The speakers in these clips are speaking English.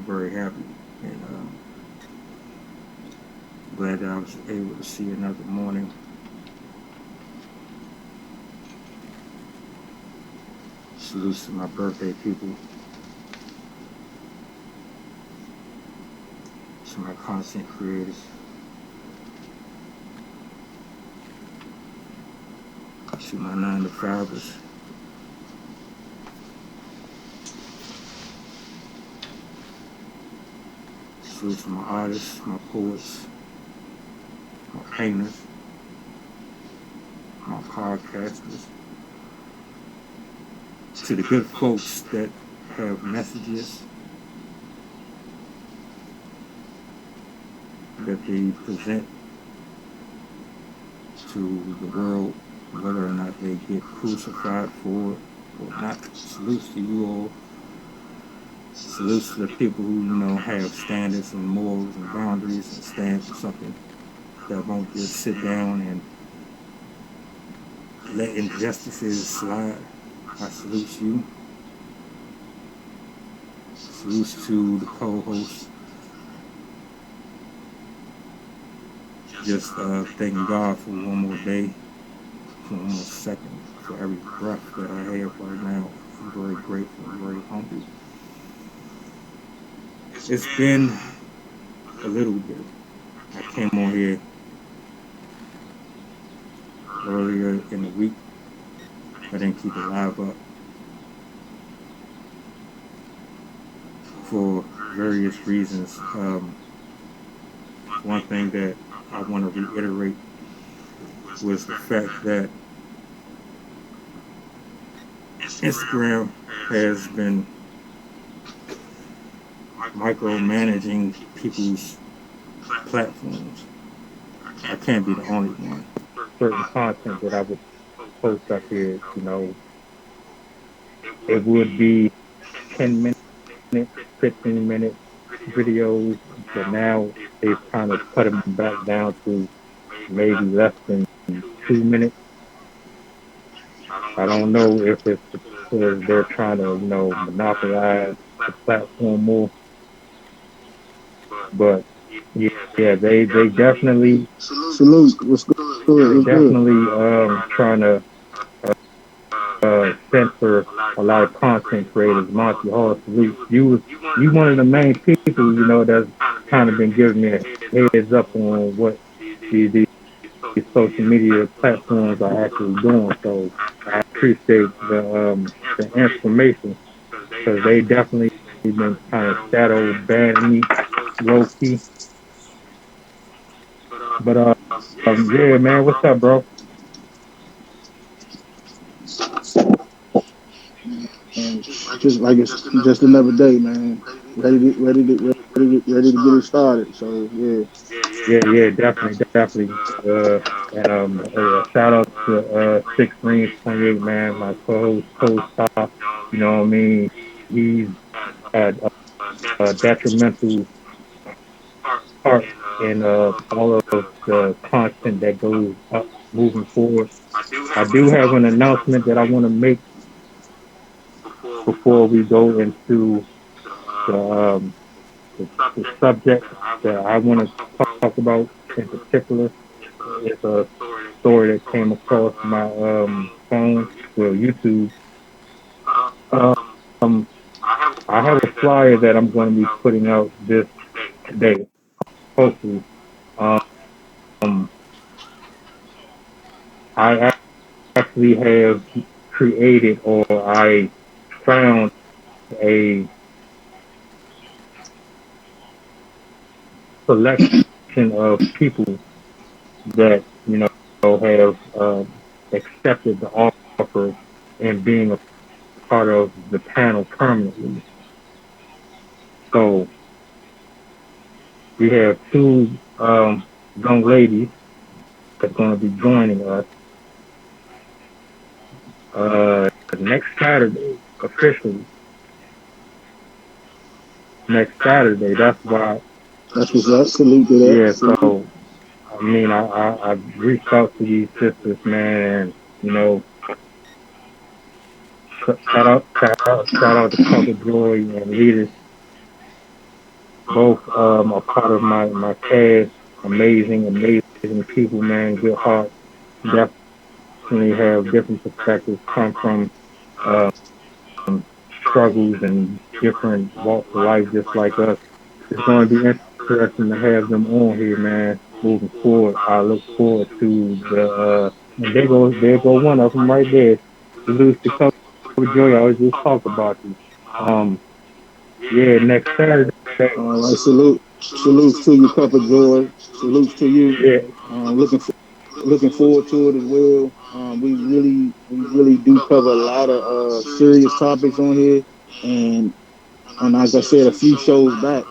very happy and glad that I was able to see another morning. Salutes to my birthday people, to my content creators, to my 9 to 5ers. Salutes to my artists, my poets, my painters, my podcasters, to the good folks that have messages that they present to the world, whether or not they get crucified for it or not. Salutes to you all. Salutes to the people who, have standards and morals and boundaries and stand for something that won't just sit down and let injustices slide. I salute you. Salutes to the co-hosts. Just thanking God for one more day, for one more second, for every breath that I have right now. I'm very grateful, I'm very humble. It's been a little bit. I came on here earlier in the week. I didn't keep it live up for various reasons. One thing that I want to reiterate was the fact that Instagram has been micromanaging people's platforms. I can't be the only one. Certain content that I would post up here, it would be 10-minute, 15-minute videos, but now they've kind of cut them back down to maybe less than 2 minutes. I don't know if it's because they're trying to, monopolize the platform more, but yeah, they definitely Salute. What's good? definitely trying to censor a lot of content creators. Monty Hall, salute you one of the main people, that's kind of been giving me a heads up on what these social media platforms are actually doing. So I appreciate the information because they definitely been kind of shadow banning me low key. But yeah, man, what's up, bro? And just like it's just another day, man. Ready to get it started. So yeah. Yeah, definitely. And shout out to 6 Rings 28, man, my co-star. You know what I mean? He's had a detrimental part in all of the content that goes up moving forward. I do have an announcement that I want to make before we go into the um, the subject that I want to talk about in particular. It's a story that came across my phone, well, YouTube. Um, I have a flyer that I'm going to be putting out this today, hopefully. Um, I actually have created or I found a selection of people that have accepted the offer and being a part of the panel permanently. So we have two young ladies that's going to be joining us next Saturday officially. Next Saturday. That's why. That's what's up. Salute to that. Yeah. So I mean, I reached out to these sisters, man, and shout out to Cover Joy and leaders both are part of my cast. Amazing people, man. Good hearts. Definitely have different perspectives. Come from struggles and different walks of life, just like us. It's going to be interesting to have them on here, man. Moving forward, I look forward to and there go one of them right there. Salute to Cover Joy. I was just talking about you. Um, yeah, next Saturday. All right, salutes to you, Cup of Joy. Salutes to you. Yeah, Looking forward to it as well. We really do cover a lot of serious topics on here, and like I said a few shows back,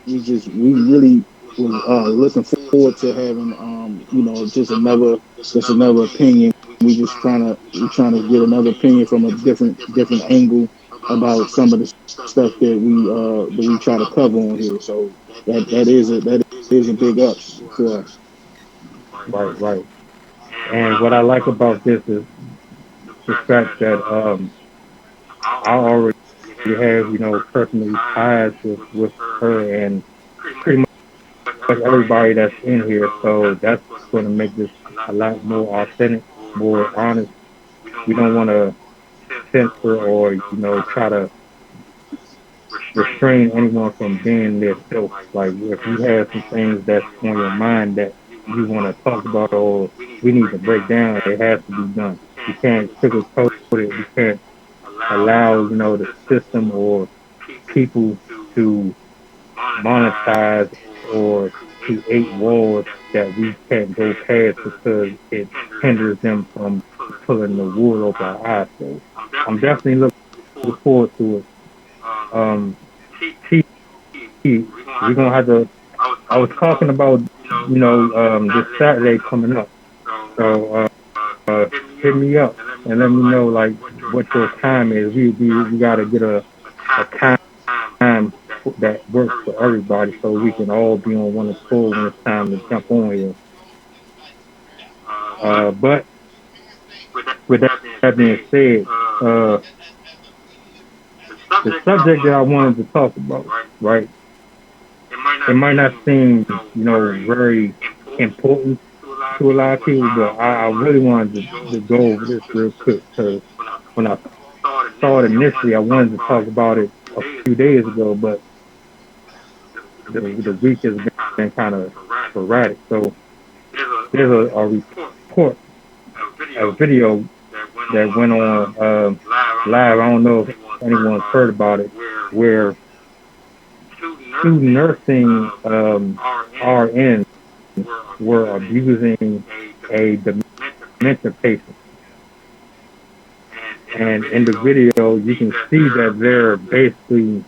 we really was looking forward to having just another opinion. We trying to get another opinion from a different angle about some of the stuff that we try to cover on here. So that is a big up for us. right. And what I like about this is the fact that I already have personally ties with her and pretty much everybody that's in here. So that's going to make this a lot more authentic, more honest. We don't want to censor or try to restrain anyone from being their self. Like if you have some things that's on your mind that you want to talk about or we need to break down, it has to be done. We can't sugarcoat it. We can't allow the system or people to monetize or create walls that we can't go past because it hinders them from pulling the wool over our eyes. So I'm definitely looking forward to it. Um, T, we're gonna have to. I was talking about this Saturday coming up. So hit me up and let me know like what your time is. We gotta get a time that works for everybody so we can all be on one accord when it's time to jump on here. But with that being said, the subject that I wanted to talk about, right? It might not seem, very important to a lot of people, but I really wanted to go over this real quick because when I saw it initially, I wanted to talk about it a few days ago, but the week has been kind of sporadic. So there's a report, a video that went on live. I don't know if anyone's heard about it, where two nursing RNs were abusing a dementia patient. And in the video, you can see that they're basically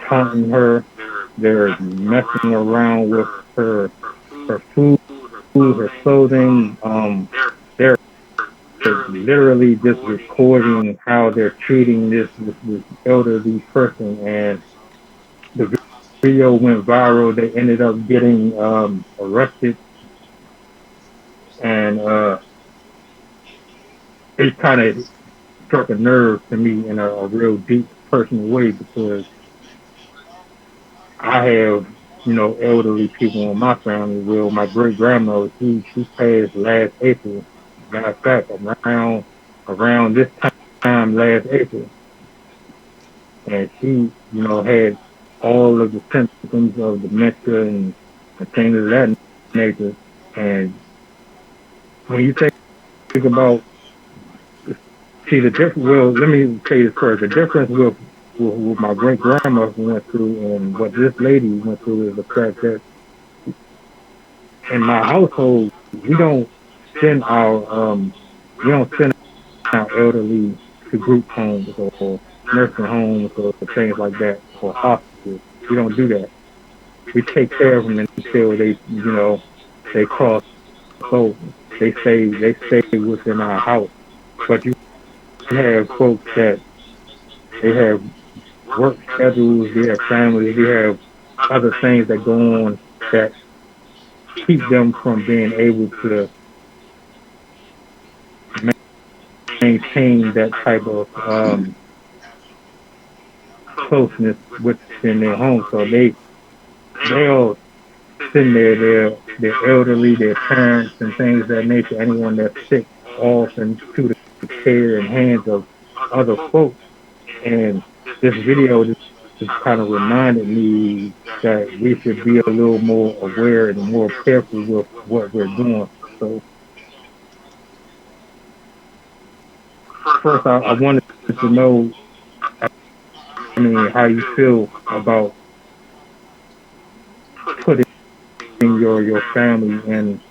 taunting her. They're messing around with her food, her clothing. They're literally just recording how they're treating this elderly person, and the video went viral. They ended up getting arrested, and it kind of struck a nerve to me in a real deep personal way because I have elderly people in my family. Well, my great grandmother, she passed last April. Matter of fact, around this time last April, and she had all of the symptoms of dementia and things of that nature. And when you think about, see the difference. Well, let me say this first. The difference with what my great grandmother went through and what this lady went through is the fact that in my household send our we don't send our elderly to group homes or nursing homes or things like that or hospices. We don't do that. We take care of them until they cross over. They stay within our house. But you have folks that they have work schedules, they have families, they have other things that go on that keep them from being able to maintain that type of closeness within their home. So they all send their elderly, their parents, and things of that nature, anyone that's sick, off into the care and hands of other folks. And this video just kind of reminded me that we should be a little more aware and more careful with what we're doing. So first, I wanted to know, I mean, how you feel about putting your family in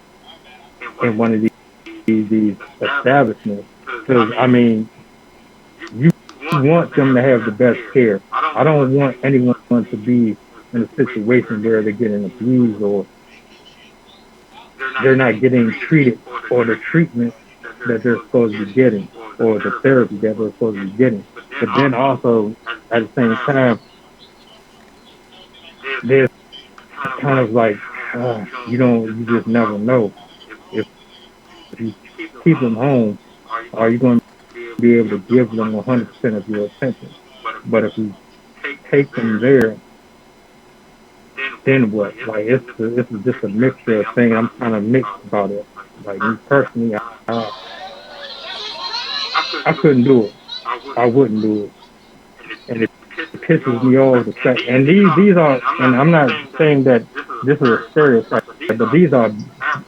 one of these establishments. Because I mean, you want them to have the best care. I don't want anyone to be in a situation where they're getting abused or they're not getting treated or the treatment that they're supposed to be getting or the therapy that they're supposed to be getting. But then also at the same time, there's kind of like you just never know if you keep them home, are you going to be able to give them 100% of your attention? But if you take them there, then what? Like it's just a mixture of things. I'm kind of mixed about it. Like me personally, I couldn't do it. I wouldn't do it, and it pisses me off the fact. And these are, and I'm not saying that this is a stereotype, but these are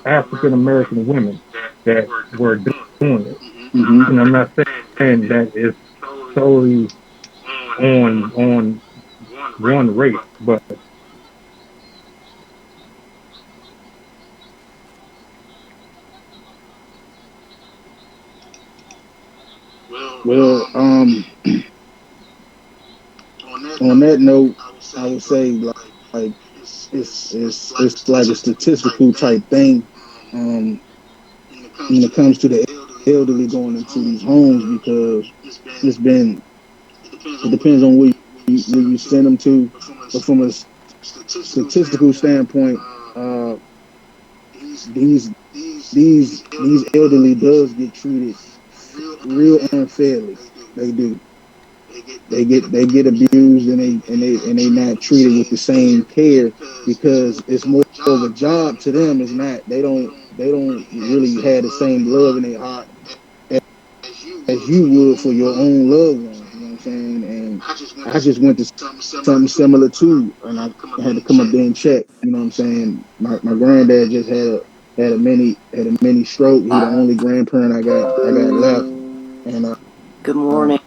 African American women that were doing it. Mm-hmm. And I'm not saying that it's solely on one race, but Well, on that note, I would say like it's like a statistical type thing. When it comes to the elderly going into these homes, because it's been it depends on where you send them to, but from a statistical standpoint, these these elderly does get treated real unfairly. They do. They get abused and they not treated with the same care because it's more of a job to them. It's not they don't really have the same love in their heart as you would for your own loved ones. You know what I'm saying? And I just went to something similar too, and I had to come up there and check. You know what I'm saying? My granddad just had a mini stroke. He the only grandparent I got left. And Good morning.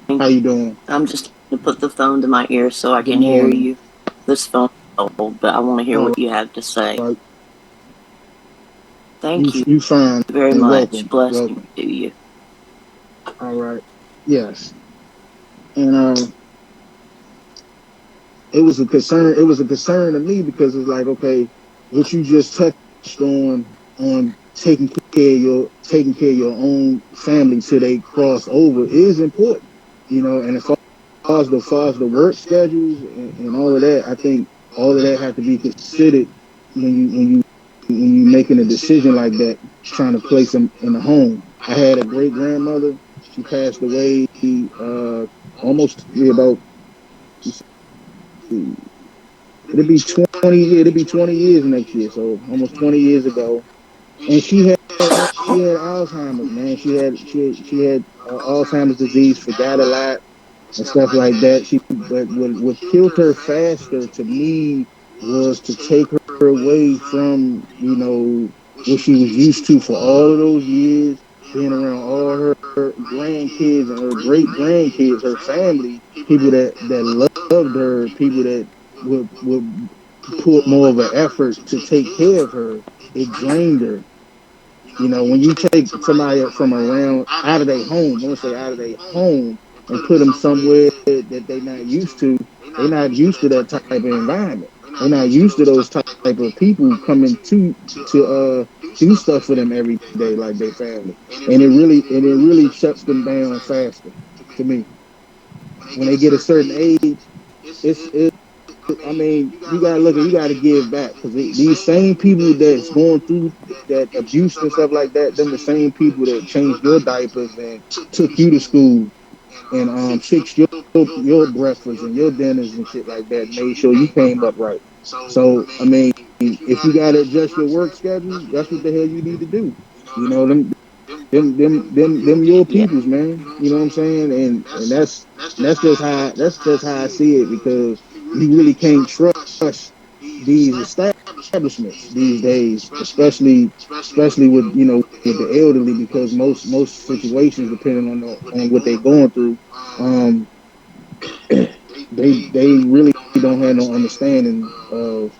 how you doing? I'm just going to put the phone to my ear so I Good can hear morning. you. This phone's old, but I want to hear what you have to say. Right. Thank you You fine. very And much. welcome. Blessing to you. All right. Yes. And it was a concern. It was a concern to me because it's like, okay, what you just touched on taking care of your own family till they cross over is important, you know. And as far as the work schedules and all of that, I think all of that has to be considered when you making a decision like that, trying to place them in a home. I had a great grandmother. She passed away almost about it'll be 20 years next year, so almost 20 years ago. And she had Alzheimer's, man. She had Alzheimer's disease, forgot a lot and stuff like that. But what killed her faster to me was to take her away from what she was used to for all of those years, being around all her grandkids and her great grandkids, her family, people that loved her, people that would put more of an effort to take care of her. It drained her. You know, when you take somebody from around out of their home, I want to say out of their home, and put them somewhere that they're not used to, they're not used to that type of environment. They're not used to those type of people coming to do stuff for them every day like their family, and it really shuts them down faster. To me, when they get a certain age, it's I mean, you gotta give back because these same people that's going through that abuse and stuff like that, them the same people that changed your diapers and took you to school and fixed your your breakfast and your dinners and shit like that. Made sure you came up right. So I mean, if you gotta adjust your work schedule, that's what the hell you need to do. You know them your Yeah. peoples, man. You know what I'm saying? And that's just how I see it, because you really can't trust these establishments these days, especially with, with the elderly, because most situations, depending on what they're going through, um, they really don't have no understanding of,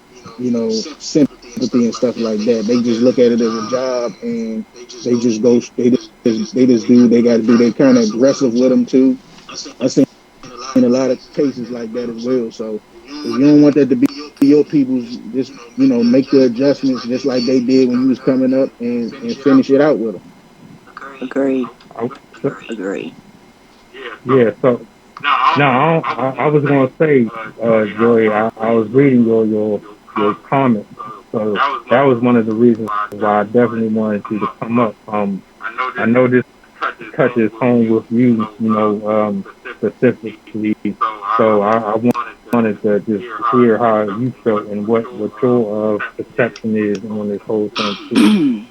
sympathy and stuff like that. They just look at it as a job, and they just go they just do what they got to do. They kind of aggressive with them too. I seen a lot of cases like that as well. So if you don't want that to be your people's, just make the adjustments just like they did when you was coming up, and finish it out with them. Agree. I, Agree. yeah. So now I was gonna say, Joey, I was reading your comments. So that was one of the reasons why I definitely wanted you to come up. I know this touches home with you, specifically. So I wanted to just hear how you felt and what your perception is on this whole thing too.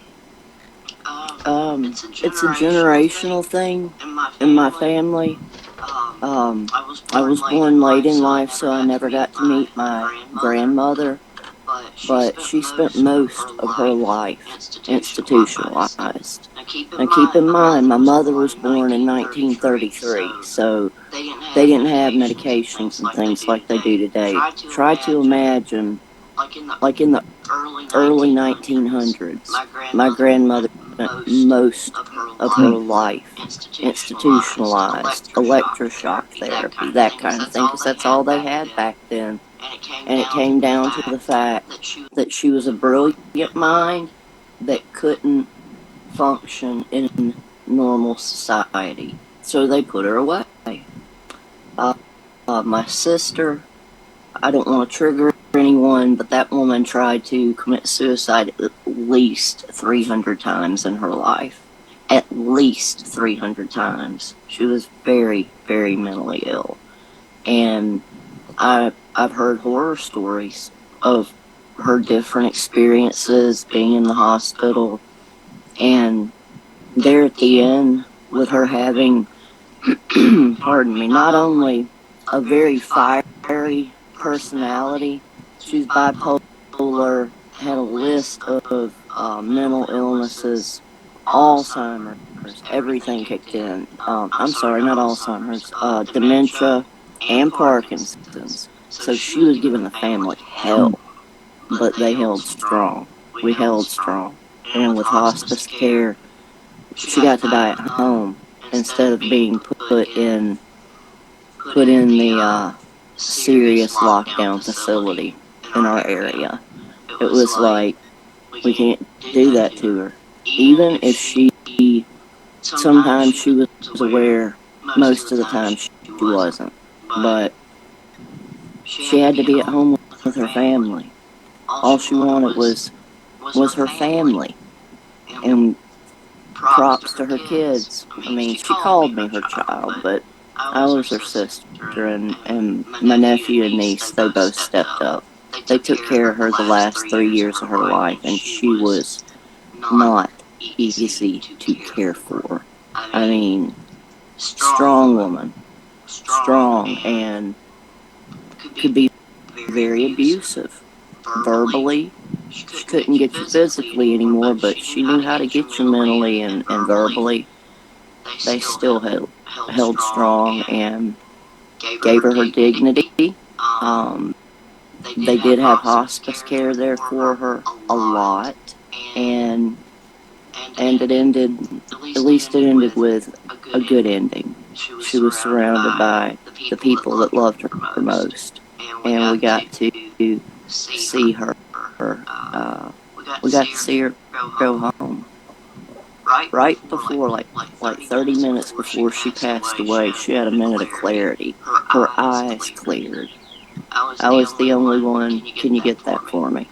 It's a generational thing in my family. I was born late in life, so I never got to meet my grandmother, but she spent most of her life institutionalized. And keep in mind, my mother was born in 1933, so they didn't have medications and things like they do today. Try to imagine, like in the early 1900s, my grandmother spent most of her life institutionalized, electroshock therapy, that kind of thing, because that's all they had back then. And it came down to the fact that she was a brilliant mind that couldn't function in normal society. So they put her away. My sister, I don't want to trigger anyone, but that woman tried to commit suicide at least 300 times in her life. At least 300 times. She was very, very mentally ill. And I've heard horror stories of her different experiences being in the hospital, and there at the end, with her having, pardon me, not only a very fiery personality, she's bipolar, had a list of mental illnesses, Alzheimer's, everything kicked in. I'm sorry, not Alzheimer's, dementia and Parkinson's. So she was giving the family hell, but they held strong. We held strong. And with hospice care, she got to die at home instead of being put in the serious lockdown facility in our area. It was like, we can't do that to her. Even if sometimes she was aware, most of the time she wasn't. But she had to be at home with her family. All she wanted was her family. And props to her kids. I mean, she called me her child, but I was her sister, and my nephew and niece, they both stepped up. They took care of her the last 3 years of her life, and she was not easy to care for. I mean, strong woman, strong, and could be very abusive. Verbally, she couldn't get you physically anymore, but she knew how to get you mentally and verbally. They still held strong and gave her dignity. They did have hospice care there for her a lot, and it ended, at least it ended with a good ending. She was surrounded by the people that loved her most, and we got to see her. We got to see her go home. Right before, like 30 minutes before she passed away, she had a minute of clarity. Her eyes cleared. I was the only one. Can you get that for me?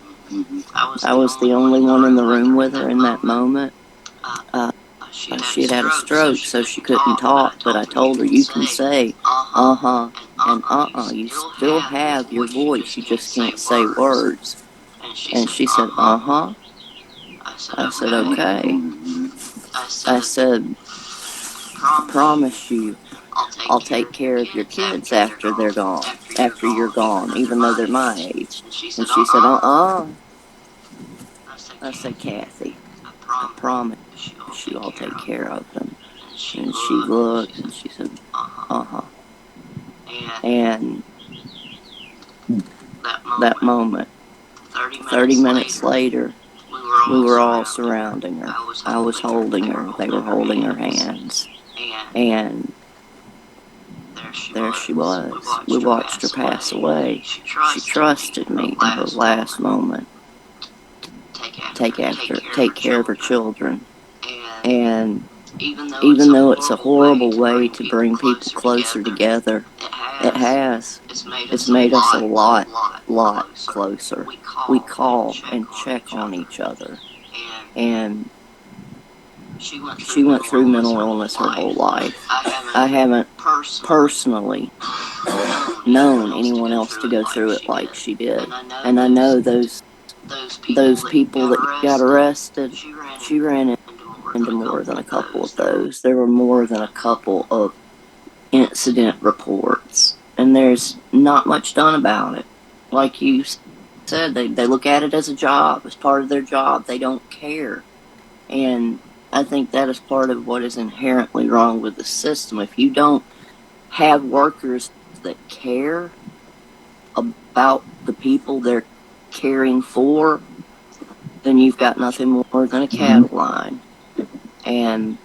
I was the only one in the room with her in that moment. She had had a stroke, so she couldn't talk, but I told her, you can say, uh-huh, and you still have your voice, you just can't say words. And she said, uh-huh. I said, okay. I said, promise you, I'll take care of your kids after they're gone, after you're gone, even though they're my age. And she said, uh-uh. I said, Kathy, I promise you I'll take care of them. And she looked and she said, uh-huh. And that moment, 30 minutes later, we were all surrounding her. I was holding her. They were holding her hands. And there she was. We watched her pass away. She trusted me in her last moment. Take care of her children. And even though it's a horrible way to bring people closer together, it has. It's made us a lot closer. We call and check on each other. And she went through mental illness her whole life. I haven't personally known anyone else to go through it like she did. And I know those people that got arrested, she ran into more than a couple of those. There were more than a couple of incident reports. And there's not much done about it. Like you said, they look at it as a job, as part of their job. They don't care. And I think that is part of what is inherently wrong with the system. If you don't have workers that care about the people they're caring for, then you've got nothing more than a cattle line. And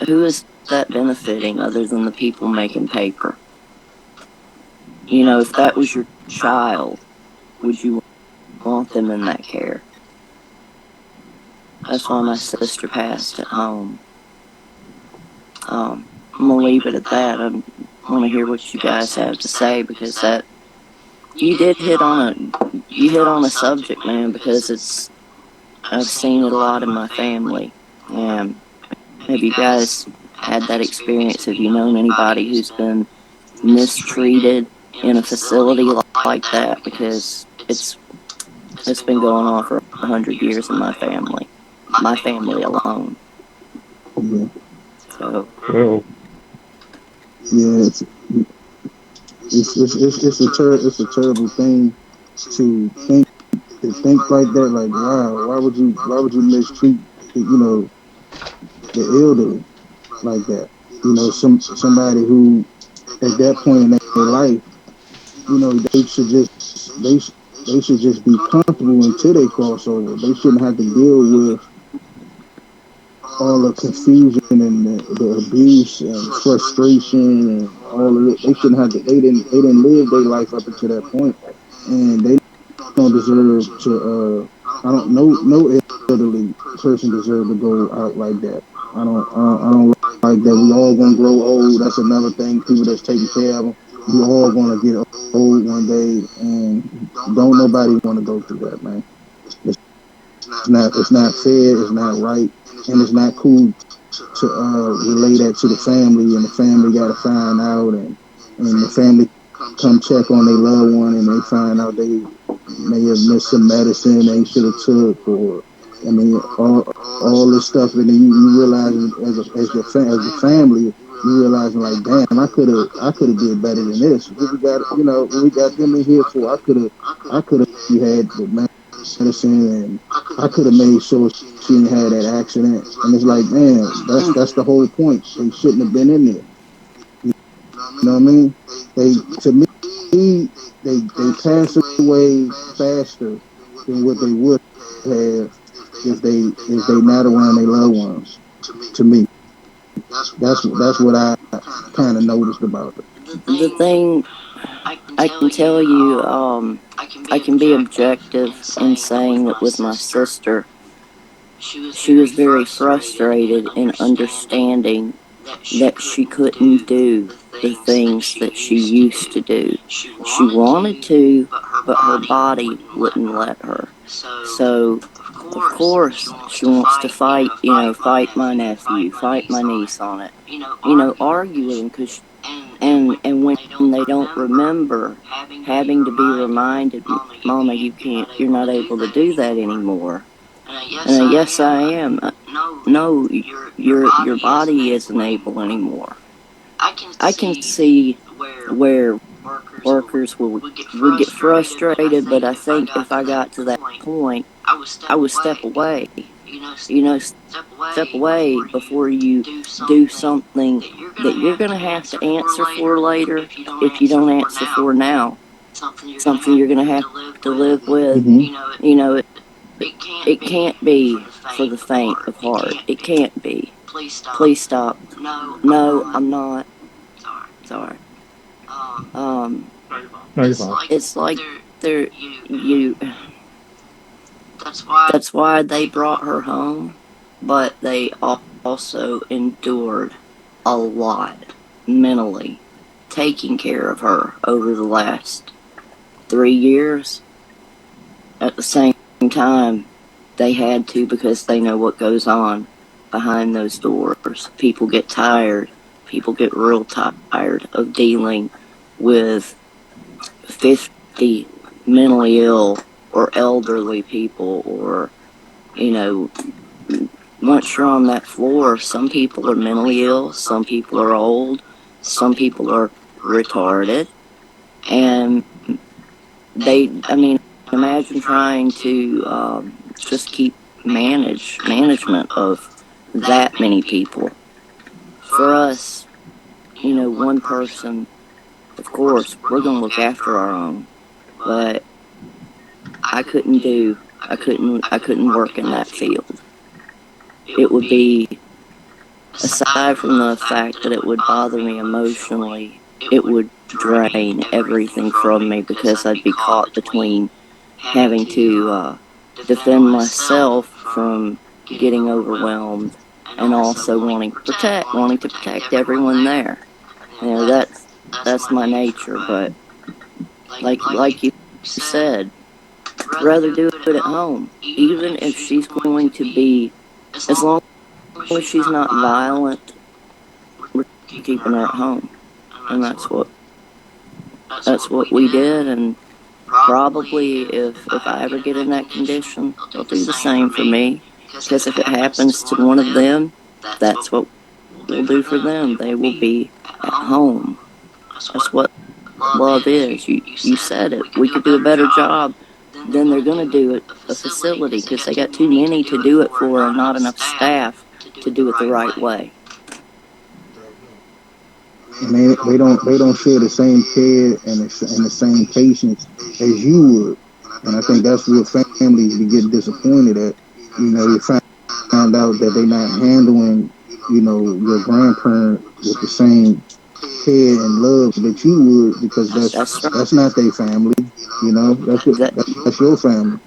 who is that benefiting other than the people making paper? You know, if that was your child, would you want them in that care? That's why my sister passed at home. I'm gonna leave it at that. I want to hear what you guys have to say, because that you hit on a subject, man, because I've seen it a lot in my family. And have you guys had that experience? Have you known anybody who's been mistreated in a facility like that? Because it's been going on for 100 years in my family alone. Yeah. So. Well, Yeah, it's a terrible thing to think like that. Like, wow, why would you mistreat the elderly like that? Somebody who at that point in their life, they should just be comfortable until they cross over. They shouldn't have to deal with all the confusion and the abuse and frustration and all of it. They shouldn't have to. They didn't live their life up until that point, and they don't deserve to. I don't no elderly person deserve to go out like that. I don't like that. We all gonna grow old. That's another thing. People that's taking care of them. We all gonna get old one day, and don't nobody want to go through that, man. It's not fair. It's not right, and it's not cool to relay that to the family, and the family got to find out, and the family come check on their loved one, and they find out they may have missed some medicine they should have took, or I mean all this stuff, and then you realize as a family, you realizing like, damn, I could have did better than this. What we got them in here for? I could have had the medicine, and I could have made sure she didn't have that accident. And it's like, man, that's the whole point. They shouldn't have been in there. You know what I mean? They pass away faster than what they would have if they not around their loved ones. To me, that's what I kind of noticed about it. The thing I can tell you, I can be objective in saying that with my sister, she was very frustrated in understanding that she couldn't do the things that she used to do. She wanted to, but her body wouldn't let her. So, of course, she wants to fight my nephew, fight my niece on it, argue with him, And when they don't remember, having to be reminded, Mama, you're not able to do that anymore. And yes, I am. No, your body isn't able anymore. I can see where workers would get frustrated, but I think if I got to that point, I would step away. Step away before you do something that you're going to have to answer for later if you don't answer for now. Something you're going to have to live with. Mm-hmm. It can't be for the faint of heart. It can't be. Please stop. No, I'm not. Sorry. No, you're fine. It's like that's why they brought her home, but they also endured a lot mentally, taking care of her over the last 3 years. At the same time, they had to, because they know what goes on behind those doors. People get tired. People get real tired of dealing with 50 mentally ill or elderly people, or, once you're on that floor, some people are mentally ill, some people are old, some people are retarded, and imagine trying to just keep management of that many people. For us, one person, of course, we're going to look after our own, but I couldn't work in that field. It would be, aside from the fact that it would bother me emotionally, it would drain everything from me, because I'd be caught between having to defend myself from getting overwhelmed and also wanting to protect everyone there. That's my nature, but like you said, I'd rather do it at home, even if she's going to be, as long as she's not violent, we're keeping her at home. And that's what we did, and probably if I ever get in that condition, they'll do the same for me, because if it happens to one of them, that's what we'll do for them. They will be at home. That's what love is. You said it. We could do a better job than they're going to do at a facility, because they got too many to do it for and not enough staff to do it the right way. And they don't share the same care and the same patience as you would. And I think that's where families be getting disappointed at. You find out that they're not handling, your grandparent with the same care and love that you would, because that's not their family. That's your family.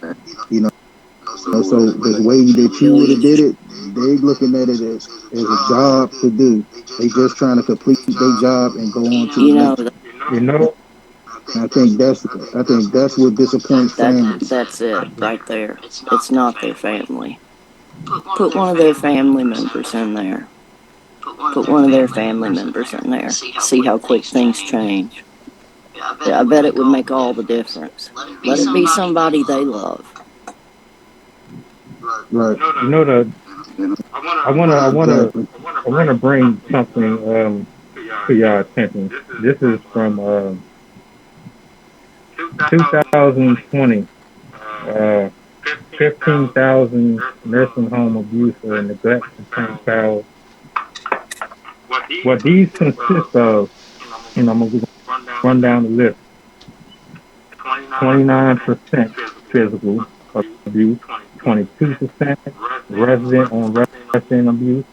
So the way that you would have did it, they looking at it as a job to do. They just trying to complete their job and go on to the next. I think that's what disappoints families. That's it right there. It's not their family. Put one of their family members in there. See how quick things change. I bet it would make all the difference. Let it be somebody they love. Right. I wanna bring something to y'all attention. This is from 2020. 15,000 nursing home abuse or neglect of child. What these consist of, I'm gonna run down the list. 29% physical abuse, 22% resident on resident abuse,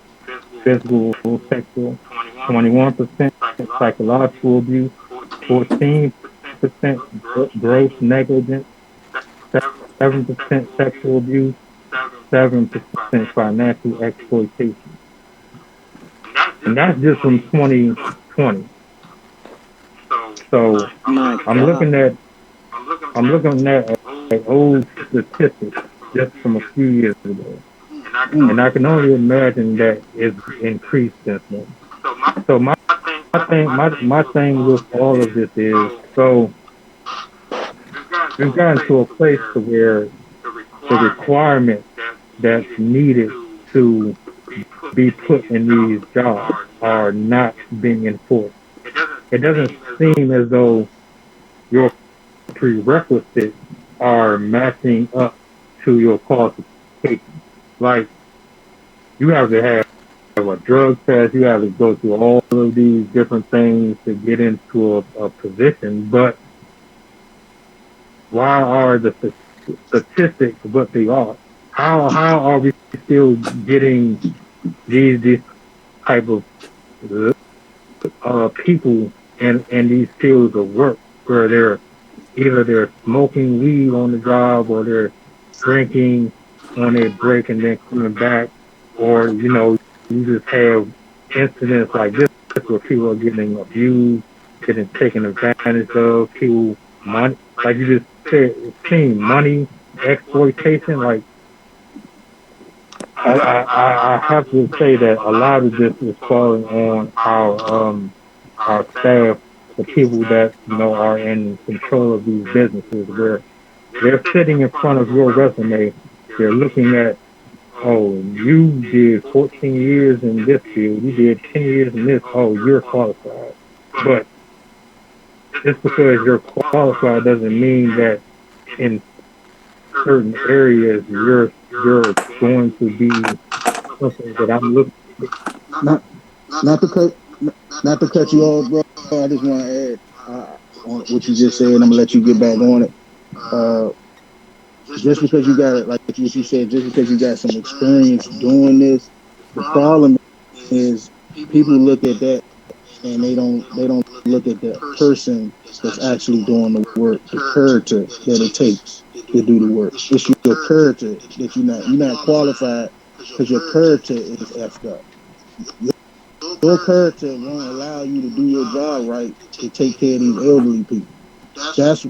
physical, sexual, 21% psychological abuse, 14% gross negligence, 7% sexual abuse, 7% financial exploitation. And that's just from 2020. So I'm looking at old statistics just from a few years ago, and I can only imagine that it's increased since then. So my my thing with all of this is, so we've gotten to a place to where the requirements that's needed to be put in these jobs are not being enforced. It doesn't seem as though your prerequisites are matching up to your qualifications. Like, you have to have a drug test, you have to go through all of these different things to get into a position, but why are the statistics what they are? How are we still getting these type of people in these fields of work where they're smoking weed on the job, or they're drinking on their break and then coming back, or you just have incidents like this where people are getting abused, getting taken advantage of, people money, like you just said, seeing money exploitation. Like, I have to say that a lot of this is falling on our staff, the people that are in control of these businesses, where they're sitting in front of your resume, they're looking at, oh, you did 14 years in this field, you did 10 years in this, oh, you're qualified. But just because you're qualified doesn't mean that in certain areas you're going to be something that I'm looking for. Not to cut you off, bro. I just want to add on what you just said, and I'm gonna let you get back on it. Just because you got, like you said, just because you got some experience doing this, the problem is people look at that and they don't look at the person that's actually doing the work, the character that it takes to do the work. It's your character that you're not qualified because your character is effed up. Your character won't allow you to do your job right to take care of these elderly people. That's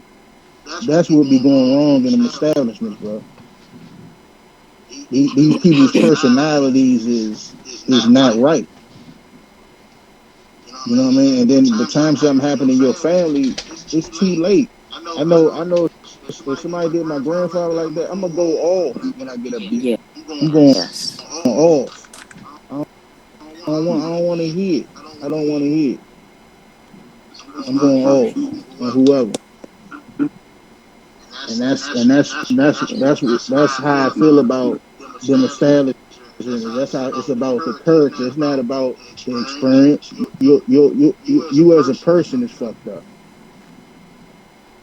what be going wrong in them establishments, bro. These people's personalities is not right. You know what I mean? And then the time something happened in your family, it's too late. I know. If somebody did my grandfather like that, I'm gonna go off when I get up there. Yeah. I'm going Yes. off. I don't want to hear it. I don't want to hear it. I'm going off on whoever. And that's how I feel about them establishments. That's how it's about the character. It's not about the experience. You as a person is fucked up.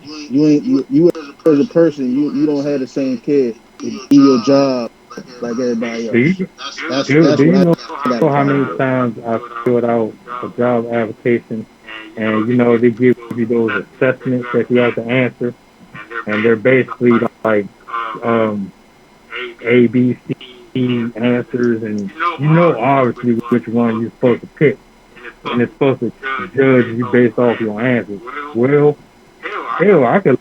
You as a person, you don't have the same care to do your job like everybody else. That's Do what you I know got. how many times I filled out a job application, and they give you those assessments that you have to answer, and they're basically like A, B, C answers, and obviously which one you're supposed to pick, and it's supposed to judge you based off your answers. Well, hell, I can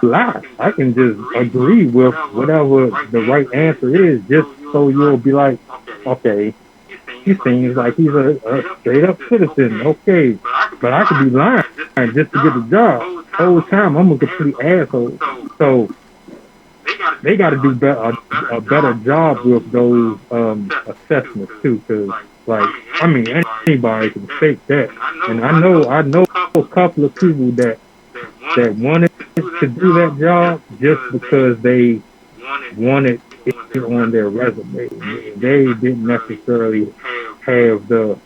lie. I can just agree with whatever the right answer is, just so you'll be like, okay, he seems like he's a straight up citizen. Okay, but I could be lying just to get the job. The whole time I'm a complete asshole. So they got to do a better job with those assessments too, because anybody can fake that, and I know a couple of people that wanted to do that job just because they wanted it on their resume. They didn't necessarily have the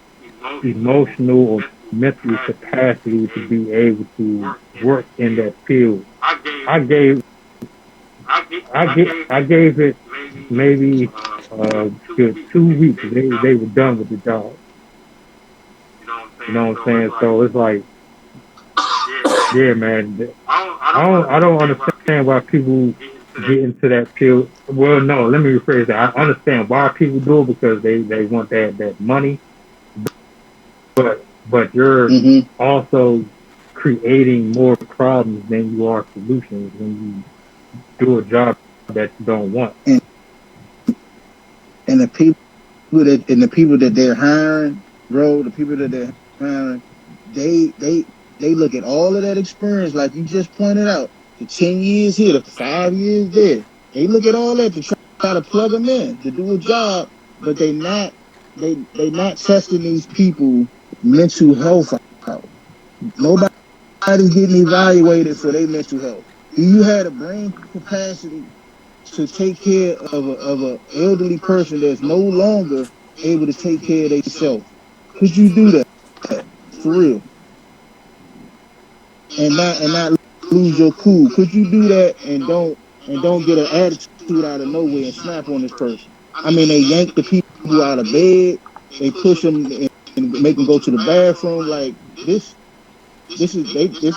emotional or mental capacity to be able to work in that field. I gave it maybe good 2 weeks. They were done with the job. You know what I'm saying? So it's like, yeah, man. I don't understand why people get into that field. Well, no, let me rephrase that. I understand why people do it, because they want that money. But you're also creating more problems than you are solutions when you do a job that you don't want. And the people that they're hiring, bro, the people that they're hiring, they they they look at all of that experience, like you just pointed out, the 10 years here, the 5 years there. They look at all that to try to plug them in to do a job, but they not testing these people mental health out. Nobody's getting evaluated for their mental health. Do you have the brain capacity to take care of a elderly person that's no longer able to take care of themselves? Could you do that for real? And not lose your cool? Could you do that and don't get an attitude out of nowhere and snap on this person? I mean, they yank the people out of bed, they push them and make them go to the bathroom. Like it's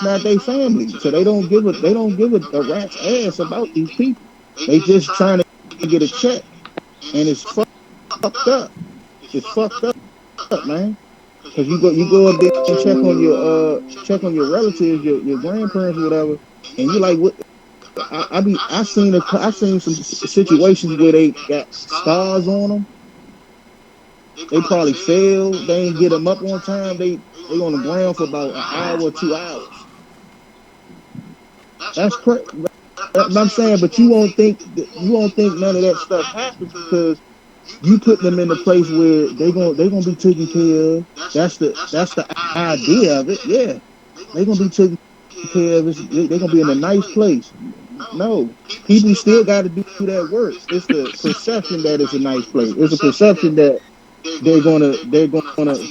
not their family, so they don't give a rat's ass about these people. They just trying to get a check, and it's fucked up. It's fucked up, man. Because you go up there and check on your relatives, your grandparents, or whatever, and you like what? I seen some situations where they got scars on them. They probably failed. They ain't get them up on time. They on the ground for about an hour or 2 hours. That's crazy. I'm saying, but you won't think none of that stuff happens because you put them in a place where they gonna be taken care of. That's the idea of it. Yeah, they gonna be taken care of. They gonna be in a nice place. No, people still got to do that work. It's the perception that it's a nice place. It's a perception that they're gonna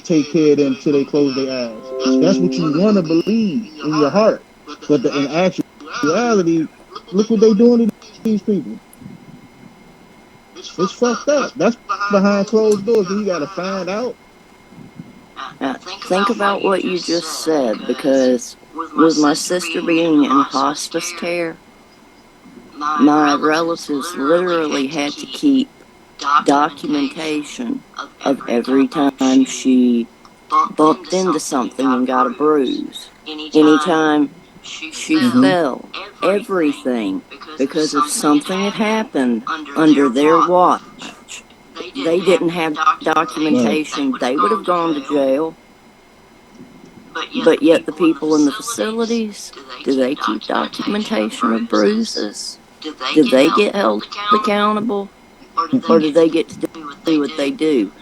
take care of them till they close their eyes. That's what you want to believe in your heart, but in actuality, look what they doing to these people. It's fucked up. That's behind closed doors, and you got to find out. Now, think about what you just said, because with my sister being in hospice care, my relatives literally had to keep documentation of every time she bumped into something and got a bruise, anytime she fell, everything, because if something had happened under their watch, they didn't have documentation, they would have gone to jail. But yet the people in the facilities, do they keep documentation of bruises? Do they get held accountable? Or do they get to do what they do?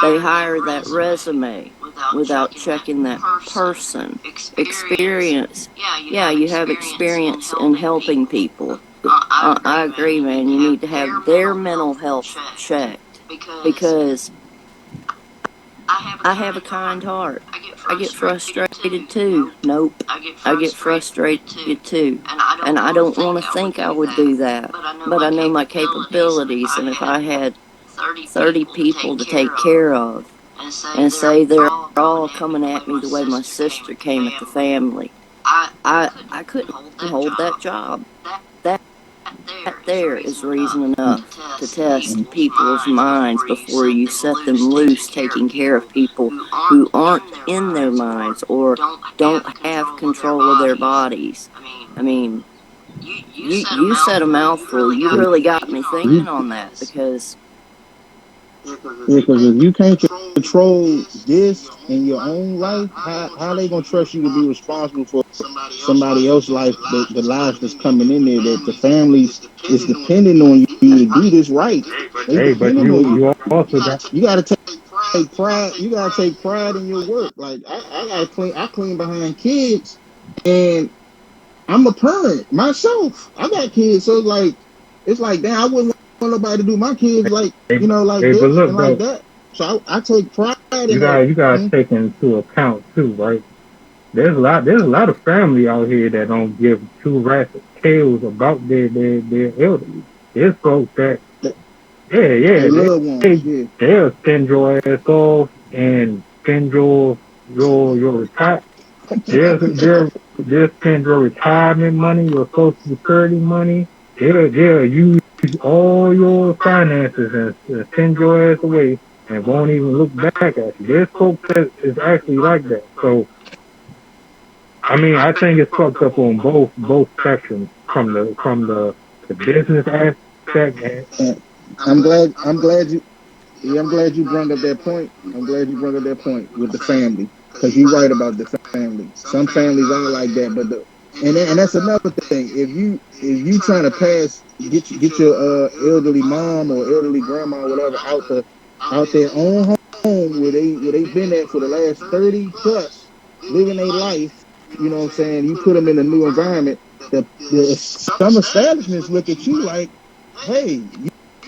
They hire that resume without checking that person. Experience. Yeah, you have experience in helping people. I agree, man. You need to have their mental health checked, because I have a kind heart. I get frustrated too. Nope. I get frustrated too. And I don't want to think I would do that. But I know my capabilities, and if I had 30 people to take care of, and say they're all coming at me the way my sister came at the family, I couldn't hold that job. That there is reason enough to test people's minds before you set them loose taking care of people who aren't in their minds or don't have control of their bodies. I mean, you said a mouthful. You really got me thinking on that, because if you can't control this in your own life, how they gonna trust you to be responsible for somebody else's life, the lives that's coming in there, that the families is depending on you to do this right. Hey, but you also got. You gotta take pride. You gotta take pride in your work. Like I clean behind kids, and I'm a parent myself. I got kids, so it's like damn, I wouldn't want nobody to do my kids like Hey, like hey, this but look, and like bro, that. So I take pride in you that. gotta take into account too, right? There's a lot of family out here that don't give two rats tails about their elderly. There's folks that They love ones, yeah. they'll send your ass off and spend your retire. They'll spend your retirement money, your social security money. They'll use all your finances and send your ass away and won't even look back at you. There's folks that is actually like that. So I mean, I think it's fucked up on both sections, from the business aspect and I'm glad you brought up that point. I'm glad you brought up that point with the family. because you're right about the family. Some families are like that, but and that's another thing. If you trying to get your elderly mom or elderly grandma or whatever out their own home where they been at for the last 30 plus, living their life, you know what I'm saying? You put them in a new environment. Some establishments look at you like, hey,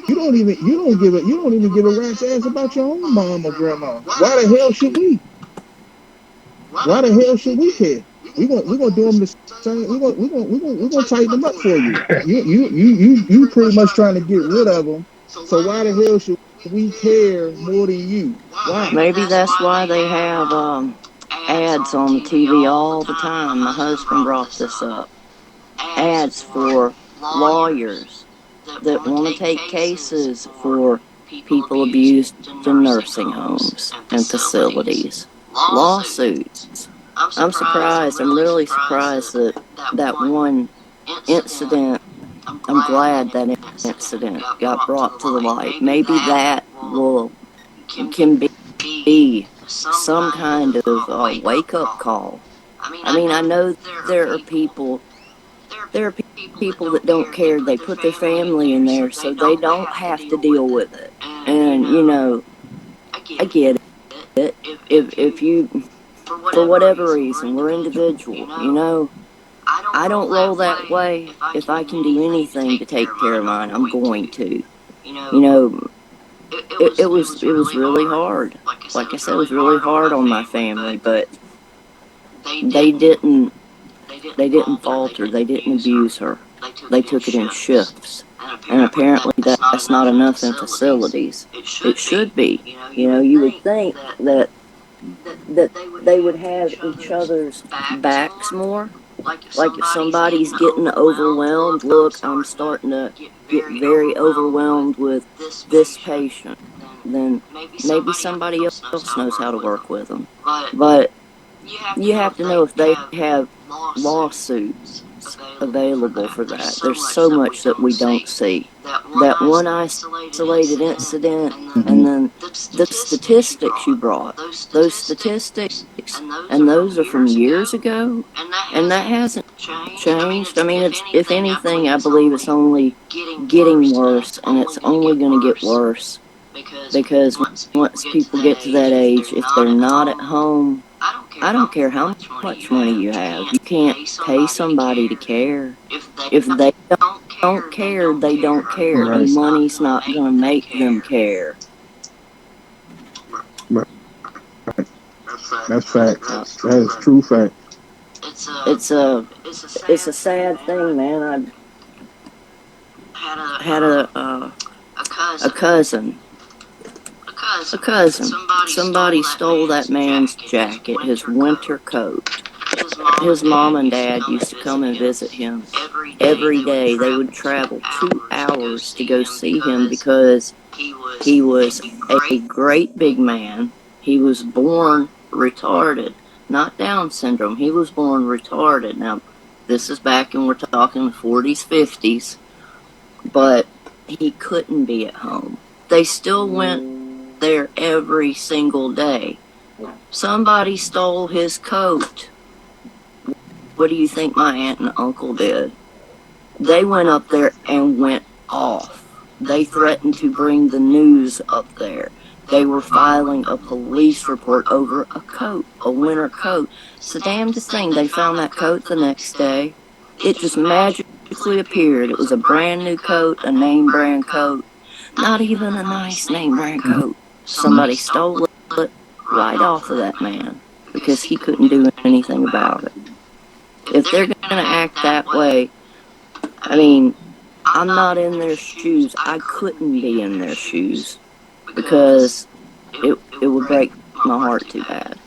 you don't even give a rat's ass about your own mom or grandma. Why the hell should we? Why the hell should we care? We're gonna do them the same. We're gonna tighten them up for you. You pretty much trying to get rid of them. So why the hell should we care more than you? Why? Maybe that's why they have ads on the TV all the time. My husband brought this up. Ads for lawyers that want to take cases for people abused in nursing homes and facilities. Lawsuits. I'm surprised. I'm really surprised that one incident, I'm glad that incident got brought to the light. Maybe that can be some kind of wake-up call. I mean, I know there are people that don't care. They put their family in there so they don't have to deal with it. And, you know, I get it. If you, for whatever reason, we're individual, you know, I don't roll that way. If I can do anything to take care of mine, I'm going to. You know, it was really hard. Like I said, it was really hard on my family, but they didn't falter. They didn't abuse her. They took it in shifts. And apparently that's not enough in facilities. It should be. You know, you would think that they would have each other's backs more. Like if somebody's getting overwhelmed, look, I'm starting to get very overwhelmed with this patient, then maybe somebody else knows how to work with them. But you have to know if they have lawsuits available for that. There's so much that we don't see. That one isolated incident, and then the statistics you brought, those statistics, and those are from years ago, and that hasn't changed. I mean, if anything, I believe it's only getting worse, and it's only going to get worse, because once people get to that age, if they're not at home, I don't care how much money you have. You can't pay somebody to care. If they don't care, they don't care. Right. And money's not going to make them care. That's fact. That is true fact. It's a sad thing, man. I had a cousin. Somebody stole that man's jacket, his winter coat. His mom and dad used to come and visit him every day. They would travel 2 hours to go see him because he was a great big man. He was born retarded, not Down syndrome. He was born retarded. Now, this is back when we're talking the 40s, 50s, but he couldn't be at home. They still went there every single day. Somebody stole his coat. What do you think my aunt and uncle did? They went up there and went off. They threatened to bring the news up there. They were filing a police report over a coat, a winter coat. It's the damnedest thing. They found that coat the next day. It just magically appeared. It was a brand new coat, a name brand coat. Not even a nice name brand coat. Somebody stole it right off of that man because he couldn't do anything about it. If they're going to act that way, I mean, I'm not in their shoes. I couldn't be in their shoes because it would break my heart too bad.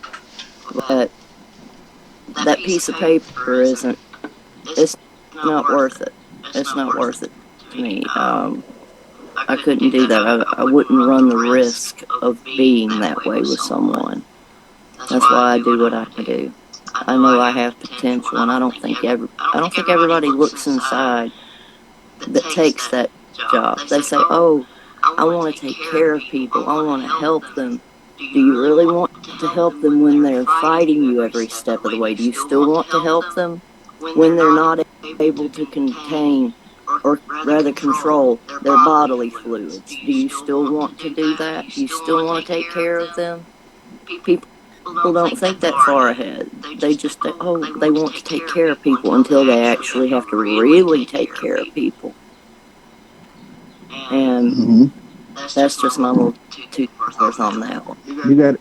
But that piece of paper it's not worth it. It's not worth it to me. I couldn't do that. I wouldn't run the risk of being that way with someone. That's why I do what I do. I know I have potential, and I don't think everybody looks inside that takes that job. They say, "Oh, I want to take care of people. I want to help them." Do you really want to want to help them when they're fighting you every step of the way? Do you still want to help them when they're not able to contain, or rather control, their bodily fluids? Do you still want to do that? Do you still want to take care of them? People don't think that far ahead. They just think, oh, they want to take care of people until they actually have to really take care of people. And that's just my little 2 cents on that one. You gotta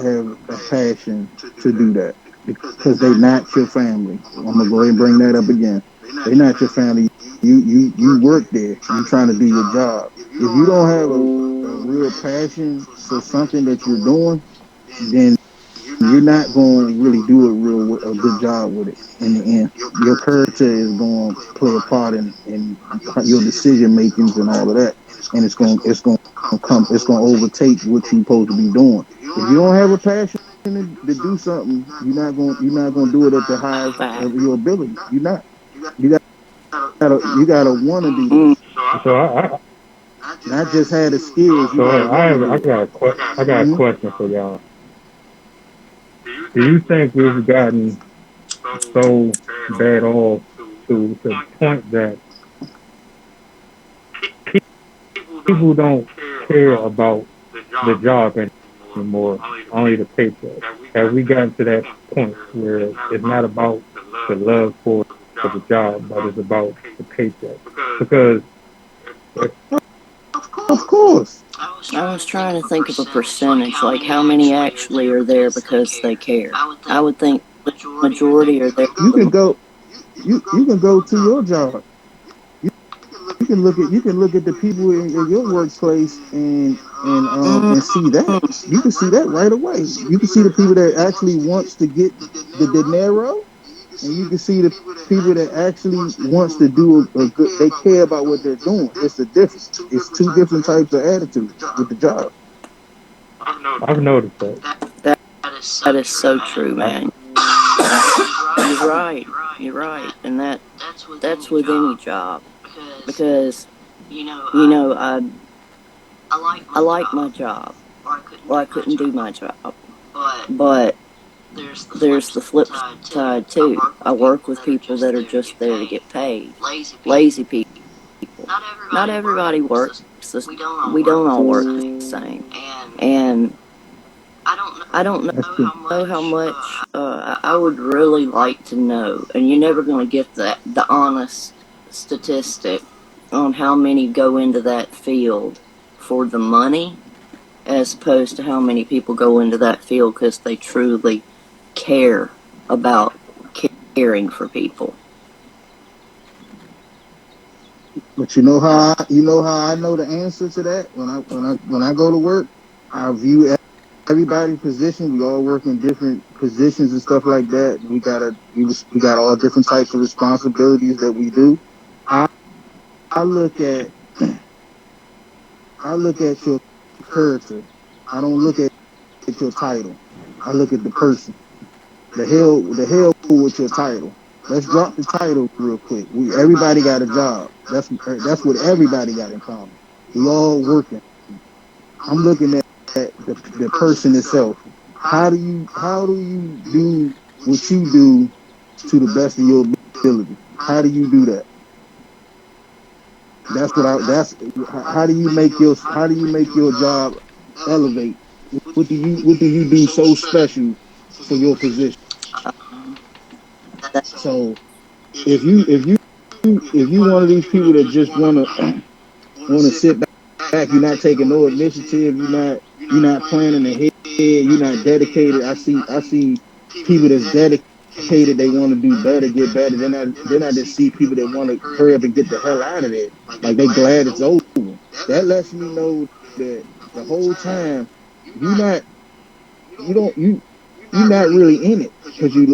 have a passion to do that, because they're not your family. I'm gonna go ahead and bring that up again. They're not your family. You work there. You're trying to do your job. If you don't have a real passion for something that you're doing, then you're not going to really do a good job with it in the end. Your character is going to play a part in your decision makings and all of that, and it's going to overtake what you're supposed to be doing. If you don't have a passion to do something, you're not going to do it at the highest of your ability. You're not. You gotta want to do this. So I not just had the skills. So I got a question for y'all. Do you think we've gotten so bad off to the point that people don't care about the job anymore, only the paycheck? Have we gotten to that point where it's not about the love for the job, but it's about the paycheck? Because of course. I was trying to think of a percentage, like how many actually are there because they care. I would think the majority are there. You can go to your job. You can look at the people in your workplace and see that. You can see that right away. You can see the people that actually wants to get the dinero, and you can see the people that actually wants to do a good. They care about what they're doing. It's the difference. It's two different types of attitude with the job. I've noticed that. That is so true, man. You're right. You're right, and that's with any job, because I like my job, or I couldn't do my job, but there's the flip side too. I work with people that are just there to get paid. Lazy people. Not everybody works. We don't all work the same. And I don't know how much. I would really like to know, and you're never going to get the honest statistic on how many go into that field for the money, as opposed to how many people go into that field because they truly care about caring for people. But you know how I know the answer to that? When I go to work, I view everybody's position. We all work in different positions and stuff like that. We got all different types of responsibilities that we do. I look at your character. I don't look at your title. I look at the person. The hell with your title. Let's drop the title real quick. Everybody got a job. That's what everybody got in common. We all working. I'm looking at the person itself. How do you do what you do to the best of your ability? How do you do that? How do you make your job elevate? What do you do so special for your position? So if you one of these people that just wanna sit back, you're not taking no initiative, you're not planning ahead, you're not dedicated. I see people that's dedicated, they want to do better, get better. Then I just see people that want to hurry up and get the hell out of there. Like they glad it's over. That lets me know that the whole time you're not really in it, because you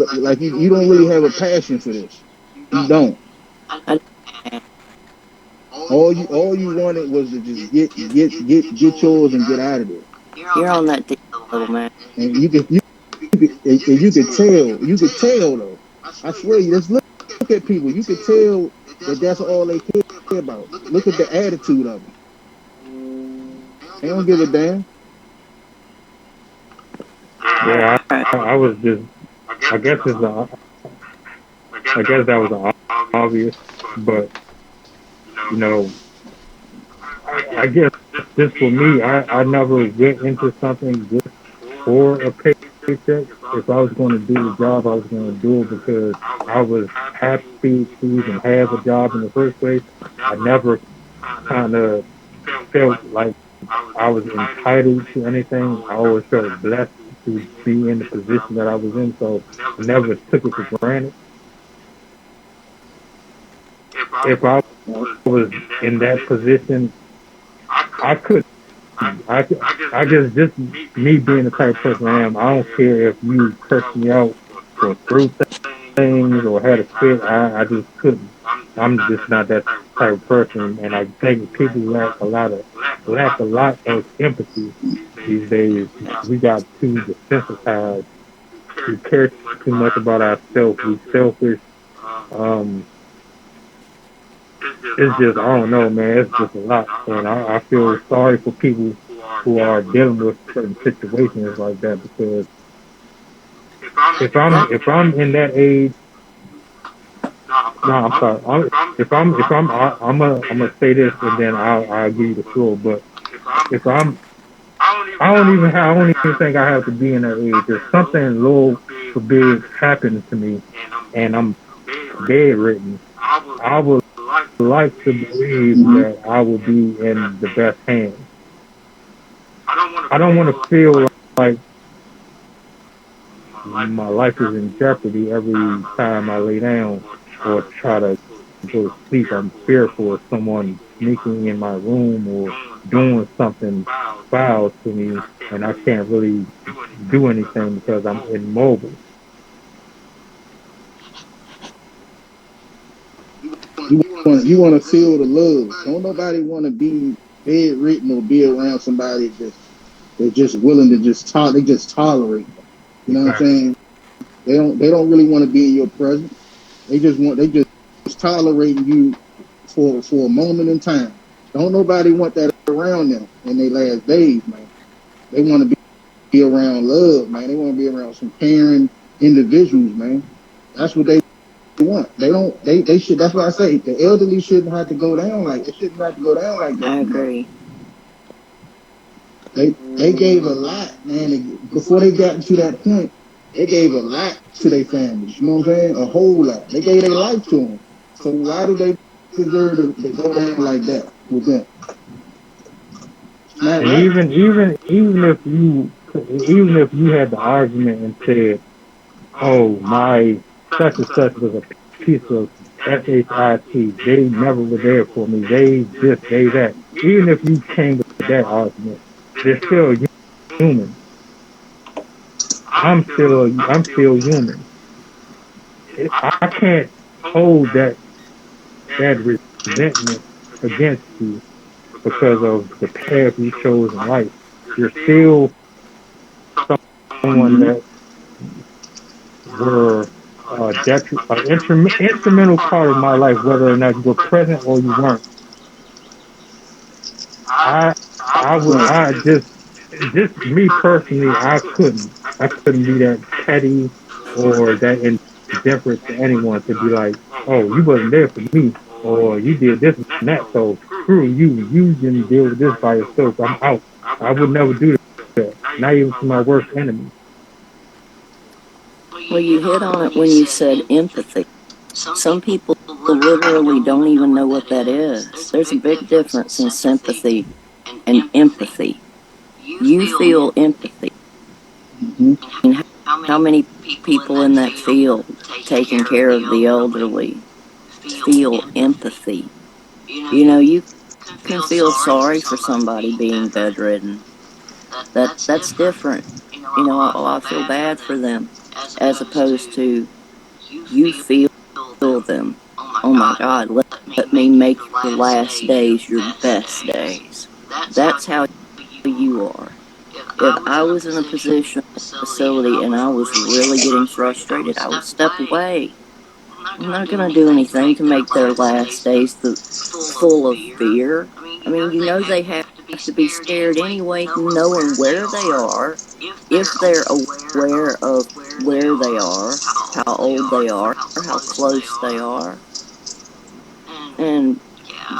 don't really have a passion for this. You don't. All you wanted was to just get yours and get out of there. You're on that deal, little man. And you could tell though. I swear you, just look at people. You could tell that that's all they care about. Look at the attitude of them. They don't give a damn. Yeah, I was just, I guess it's a, I guess that was obvious, but you know, I guess just for me, I never went into something just for a paycheck. If I was going to do the job, I was going to do it because I was happy to even have a job in the first place. I never kind of felt like I was entitled to anything. I always felt blessed to be in the position that I was in, so I never took it for granted. If I was in that position, I could. I guess just me being the type of person I am, I don't care if you curse me out or threw things or had a fit. I just couldn't. I'm just not that type of person, and I think people lack a lot of empathy these days. We got too desensitized. We care too much about ourselves. We selfish. Um, it's just I don't know, man. It's just a lot, and I feel sorry for people who are dealing with certain situations like that because if I'm in that age, no, I'm sorry. I'm gonna say this and then I'll give you the floor. But if I don't even think I have to be in that age. If something Lord forbid happens to me and I'm bedridden, I would like to believe Mm-hmm. that I will be in the best hands. I don't want to feel like my life is in jeopardy every time I lay down or try to go to sleep. I'm fearful of someone sneaking in my room or doing something foul to me, and I can't really do anything because I'm immobile. You want to feel the love. Don't nobody want to be bedridden or be around somebody they're just willing to they just tolerate. You know what I'm Exactly. saying? They don't really want to be in your presence. They just tolerating you for a moment in time. Don't nobody want that around them in their last days, man. They want to be around love, man. They want to be around some caring individuals, man. That's what they want. They should. That's why I say the elderly shouldn't have to go down like. It shouldn't have to go down like that. I agree. They gave a lot, man. Before they got to that point, they gave a lot to their families. You know what I'm saying? A whole lot. They gave their life to them. So why do they deserve to go down like that with them? It's not And right. even if you had the argument and said, "Oh, my such and such was a piece of shit. They never were there for me. They this, they that." Even if you came with that argument, they're still human. I'm still human. I can't hold that resentment against you because of the path you chose in life. You're still someone Mm-hmm. that were instrumental part of my life, whether or not you were present or you weren't. I I just me personally, I couldn't be that petty or that indifferent to anyone to be like, oh, you wasn't there for me, or you did this and that, so screw you. You didn't deal with this by yourself. I'm out. I would never do that. Not even to my worst enemy. Well, you hit on it when you said empathy. Some people literally don't even know what that is. There's a big difference in sympathy and empathy. You feel empathy. Mm-hmm. And how many people in that field taking care of the elderly feel empathy? You know, you can feel sorry for somebody being bedridden. That's different. You know, oh, I feel bad for them, as opposed to you feel them. Oh my God, let me make your last days your best days. That's how you are. If I was in a position, facility, and I was really getting frustrated, I would step away. I'm not going to do anything to make their last days full of fear. I mean, you know they have to be scared anyway, knowing where they are, if they're aware of where they are, how old they are, how close they are. And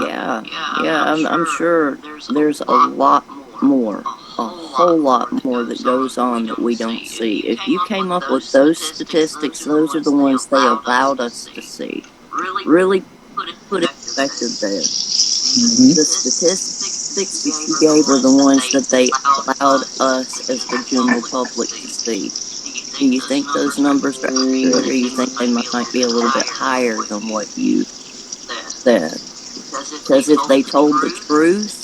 yeah, I'm sure there's a lot more, a whole lot more that goes on that we don't see. If you came up with those statistics, those are the ones they allowed us to see. Really put it in perspective there. The statistics that you gave are the ones that they allowed us as the general public to see. Do you think those numbers are accurate, or do you think they might be a little bit higher than what you said? Because if they told the truth,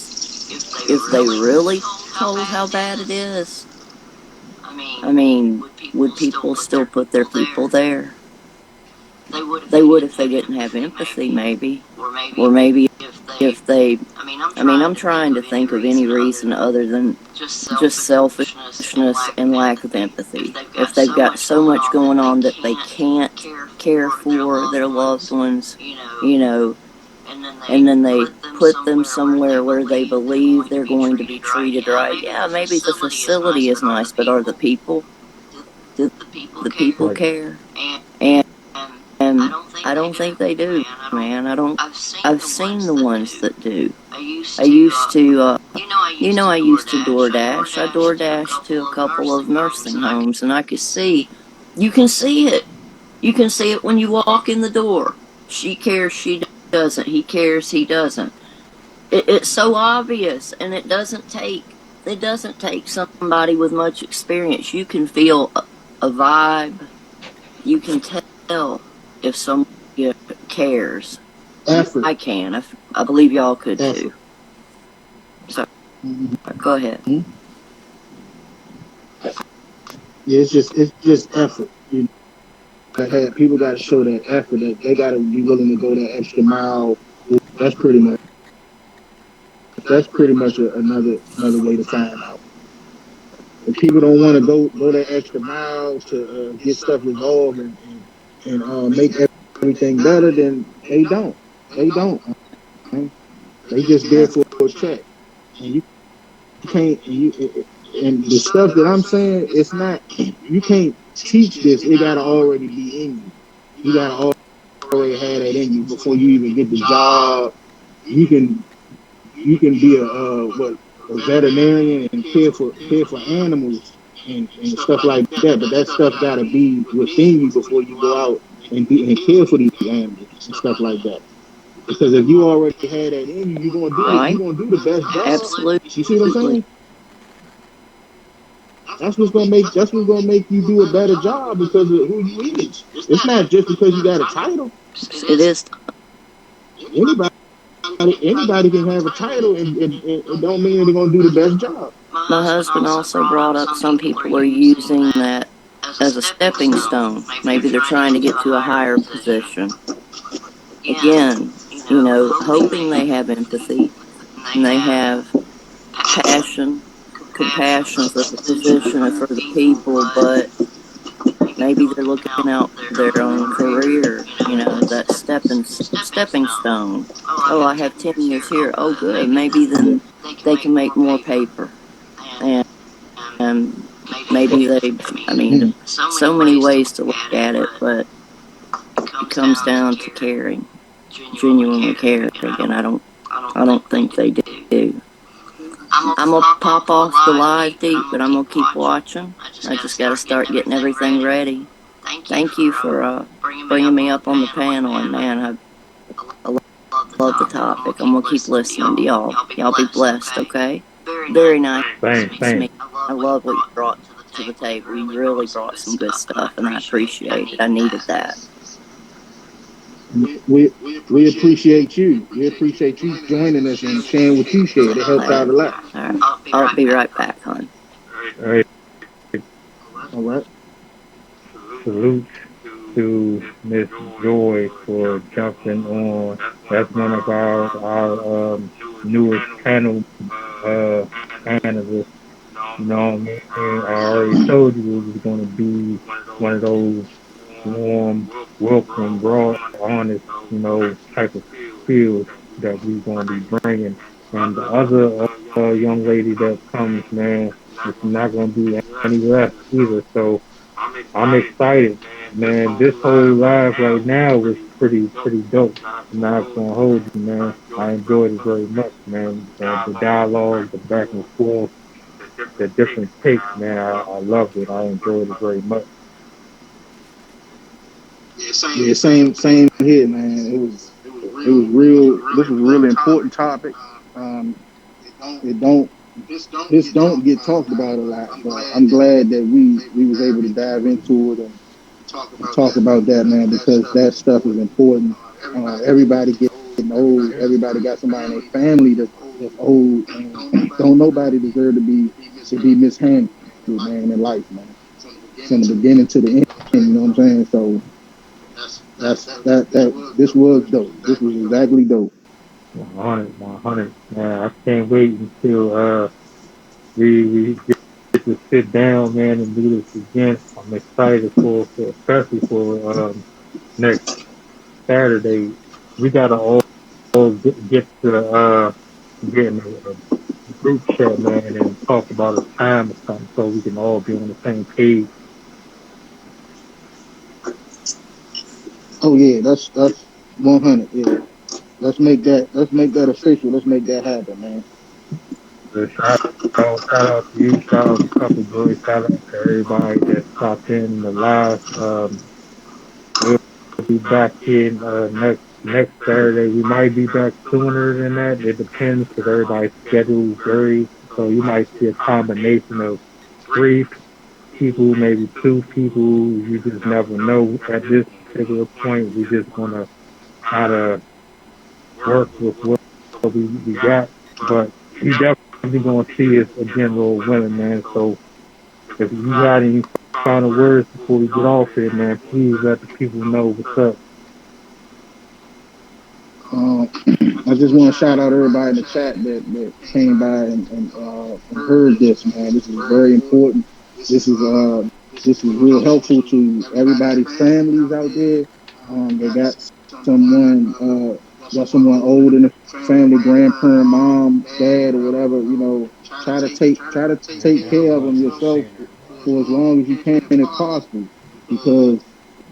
if they really told how bad it is, I mean, would people still put their people there? They would if they didn't have empathy, maybe. Or maybe if they, I'm trying to think of any reason other than just selfishness and lack of empathy. If they've got so much going on that they can't care for their loved ones, you know, and then they put them somewhere where they believe they're going to be treated right. Yeah, maybe the facility is nice, but are the people? Do the people care? And I don't think they do, man. I've seen the ones that do. I used to, I used to DoorDash. I DoorDashed to a couple of nursing homes, and I could see, you can see it. You can see it when you walk in the door. She cares, she doesn't. He cares, he doesn't. It's so obvious, and it doesn't take somebody with much experience. You can feel a vibe. You can tell if someone cares. Effort. I can. I believe y'all could Effort. too. So, go ahead. Yeah, it's just effort. You know, people got to show that effort. That they got to be willing to go that extra mile. That's pretty much another way to find out. If people don't want to go that extra mile to get stuff resolved and make everything better, then they don't. They just there for a check, and you can't. And the stuff that I'm saying, it's not. You can't teach this. It gotta already be in you. You gotta already have that in you before you even get the job. You can be a veterinarian and care for animals and stuff like that. But that stuff gotta be within you before you go out and care for these animals and stuff like that. Because if you already had that in you, you're gonna do the best job. Absolutely. You see what I'm saying? That's what's gonna make you do a better job because of who you is. It's not just because you got a title. It is. Anybody can have a title, and it don't mean they're gonna do the best job. My husband also brought up some people are using that as a stepping stone. Maybe they're trying to get to a higher position. Again, hoping they have empathy and they have compassion for the position and for the people, but maybe they're looking out their own career, that stepping stone. Oh, I have 10 years here. Oh, good. Maybe then they can make more paper. And maybe so many ways to look at it, but it comes down to caring, genuinely caring, and I don't think they do. I'm gonna pop off the live deep, but I'm gonna keep watching. I just gotta start getting everything ready. Thank you for bringing me up on the panel, and man, I love the topic. I'm gonna keep listening to y'all. Y'all be blessed, okay? Very nice. Thanks. I love what you brought to the table. You really brought some good stuff, and I appreciate it. I needed that. We appreciate you. We appreciate you joining us and sharing what you shared. It helped out a lot. All right. I'll be right back, hon. All right. Salute to Miss Joy for jumping on. That's one of our newest panel analysts. You know what I mean? I already told you it was going to be one of those warm, welcome, broad, honest, type of feel that we're going to be bringing. And the other young lady that comes, man, it's not gonna be any less either. So I'm excited, man. This whole live right now was pretty dope. I'm not gonna hold you, man. I enjoyed it very much, man. The dialogue, the back and forth, the different takes, man. I loved it. I enjoyed it very much. Yeah, same here, man. It was real. This was a really important topic. It don't this don't get talked about a lot, but I'm glad that we was able to dive into it and talk about that, man, because that stuff is important. Everybody getting old. Everybody got somebody in their family that's old, and don't nobody deserve to be mishandled, man, in life, man. From the beginning to the end, you know what I'm saying? So that this was dope. This was exactly dope. 100, man. I can't wait until we get to sit down, man, and do this again. I'm excited for especially for next Saturday. We gotta all get to get in a group chat, man, and talk about a time or something so we can all be on the same page. Oh yeah, that's 100. Yeah, let's make that official. Let's make that happen, man. So shout out to you, shout out to Couple Joy, shout out to everybody that stopped in the live. We'll be back in next Saturday. We might be back sooner than that. It depends because everybody's schedule varies. So you might see a combination of three people, maybe two people. You just never know at this particular point. We just want to try to work with what we got. But you definitely going to see us again, little women, man. So if you got any final words before we get off here, man, please let the people know what's up. I just want to shout out everybody in the chat that came by and heard this, man. This is very important. This is this is real helpful to everybody's families out there. They someone got someone old in the family, grandparent, mom, dad, or whatever. You know, try to take care of them yourself for as long as you can if possible, because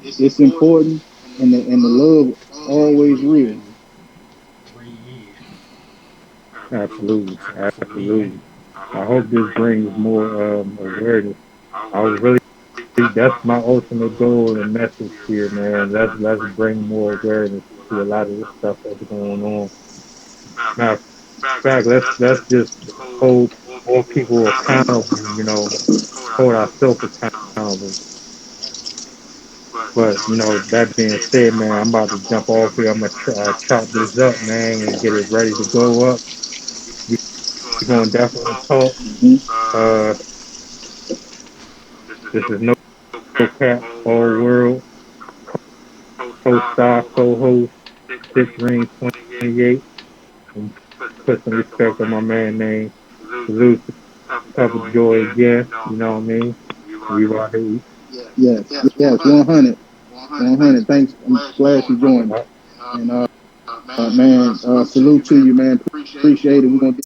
it's important and the love always real. Absolutely. I hope this brings more awareness. I was really that's my ultimate goal and message here, man. Let's bring more awareness to a lot of this stuff that's going on. Now, in fact, let's just hold more people accountable. Hold ourselves accountable. But that being said, man, I'm about to jump off here. I'm gonna chop this up, man, and get it ready to go up. We're gonna definitely talk. Mm-hmm. This is no cap, all world co-star, co-host, Six Ring 28, and put some respect on my man name. Salute to Couple Joy again. You know what I mean? We right here. Yes, 100. Thanks. I'm glad you joined. And man, salute to you, man. Appreciate it. We're gonna